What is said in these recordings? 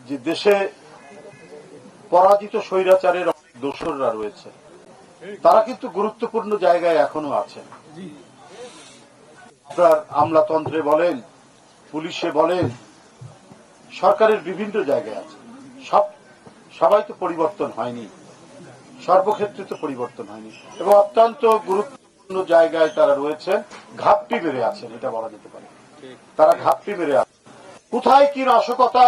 যে দেশে পরাজিত স্বৈরাচারের দোসররা রয়েছে, তারা কিন্তু গুরুত্বপূর্ণ জায়গায় এখনো আছেন। আপনার আমলাতন্ত্রে বলেন, পুলিশে বলেন, সরকারের বিভিন্ন জায়গায় আছে। সবাই তো পরিবর্তন হয়নি, সর্বক্ষেত্রে তো পরিবর্তন হয়নি, এবং অত্যন্ত গুরুত্বপূর্ণ জায়গায় তারা রয়েছেন, ঘাপটি মেরে আছেন, এটা বলা যেতে পারে। তারা ঘাপটি মেরে আছেন। কোথায় কি নাশকতা,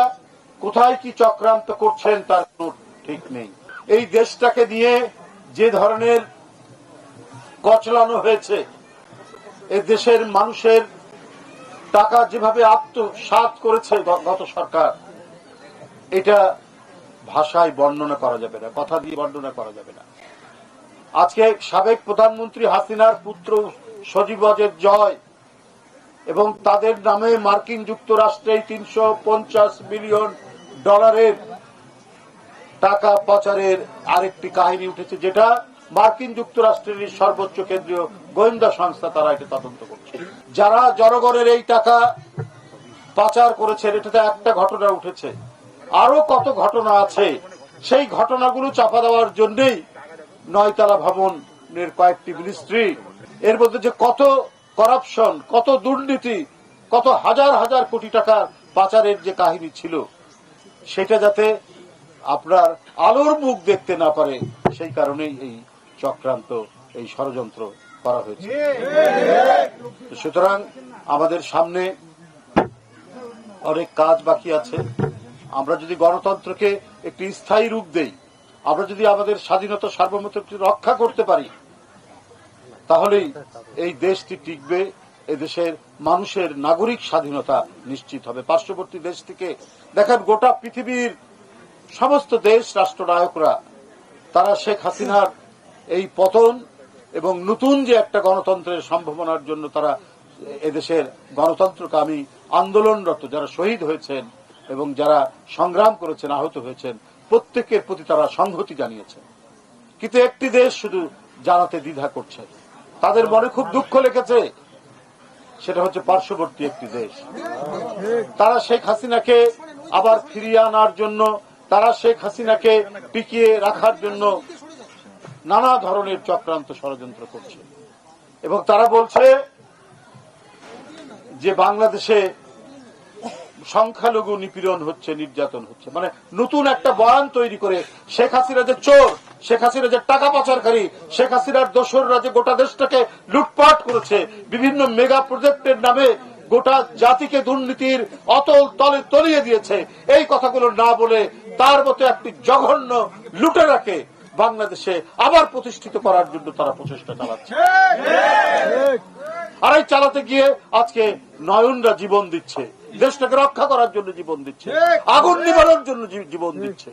কোথায় কি চক্রান্ত করছেন তার কোনো ঠিক নেই। এই দেশটাকে নিয়ে যে ধরনের কচলানো হয়েছে, এই দেশের মানুষের টাকা যেভাবে আত্মসাৎ করেছে গত সরকার, এটা ভাষায় বর্ণনা করা যাবে না, কথা দিয়ে বর্ণনা করা যাবে না। আজকে সাবেক প্রধানমন্ত্রী হাসিনার পুত্র সজীব ওয়াজেদ জয় এবং তাদের নামে মার্কিন যুক্তরাষ্ট্রে $350 বিলিয়ন টাকা পাচারের আরেকটি কাহিনী উঠেছে, যেটা মার্কিন যুক্তরাষ্ট্রের সর্বোচ্চ কেন্দ্রীয় গোয়েন্দা সংস্থা তারা এটা তদন্ত করছে। যারা জনগণের এই টাকা পাচার করেছেন, এটাতে একটা ঘটনা উঠেছে, আরো কত ঘটনা আছে। সেই ঘটনাগুলো চাপা দেওয়ার জন্যই 9 তলা ভবনের কয়েকটি মিনিস্ট্রি, এর মধ্যে যে কত করাপশন, কত দুর্নীতি, কত হাজার হাজার কোটি টাকা পাচারের যে কাহিনী ছিল, সেটা যাতে আপনার আলোর মুখ দেখতে না পারে, সেই কারণেই এই চক্রান্ত, এই ষড়যন্ত্র করা হয়েছে। সুতরাং আমাদের সামনে অনেক কাজ বাকি আছে। আমরা যদি গণতন্ত্রকে একটি স্থায়ী রূপ দেই, আমরা যদি আমাদের স্বাধীনতা সার্বভৌমত্বকে রক্ষা করতে পারি, তাহলেই এই দেশটি টিকবে, এদেশের মানুষের নাগরিক স্বাধীনতা নিশ্চিত হবে। পার্শ্ববর্তী দেশ থেকে দেখেন, গোটা পৃথিবীর সমস্ত দেশ রাষ্ট্রনায়করা তারা শেখ হাসিনার এই পতন এবং নতুন যে একটা গণতন্ত্রের সম্ভাবনার জন্য তারা এদেশের গণতন্ত্রকামী আন্দোলনরত যারা শহীদ হয়েছেন এবং যারা সংগ্রাম করেছেন, আহত হয়েছেন, প্রত্যেকের প্রতি তারা সংহতি জানিয়েছেন। কিন্তু একটি দেশ শুধু জানাতে দ্বিধা করছে, তাদের মনে খুব দুঃখ লেগেছে, সেটা হচ্ছে পার্শ্ববর্তী একটি দেশ। তারা শেখ হাসিনাকে আবার ফিরিয়ে আনার জন্য, তারা শেখ হাসিনাকে টিকিয়ে রাখার জন্য নানা ধরনের চক্রান্ত ষড়যন্ত্র করছে, এবং তারা বলছে যে বাংলাদেশে সংখ্যালঘু নিপীড়ন হচ্ছে, নির্যাতন হচ্ছে। মানে নতুন একটা বয়ান তৈরি করে শেখ হাসিনা যে চোর, শেখ হাসিনা যে টাকা পাচারকারী, শেখ হাসিনার দোসররা যে গোটা দেশটাকে লুটপাট করেছে, বিভিন্ন মেগা প্রজেক্টের নামে গোটা জাতিকে দুর্নীতির অতল তলে তলিয়ে দিয়েছে, এই কথাগুলো না বলে তার মতো একটি জঘন্য লুটেরাকে বাংলাদেশে আবার প্রতিষ্ঠিত করার জন্য তারা প্রচেষ্টা চালাচ্ছে। আর এই চালাতে গিয়ে আজকে নয়নরা জীবন দিচ্ছে, দেশটাকে রক্ষা করার জন্য জীবন দিচ্ছে, আগুন নিবারণের জন্য জীবন দিচ্ছে।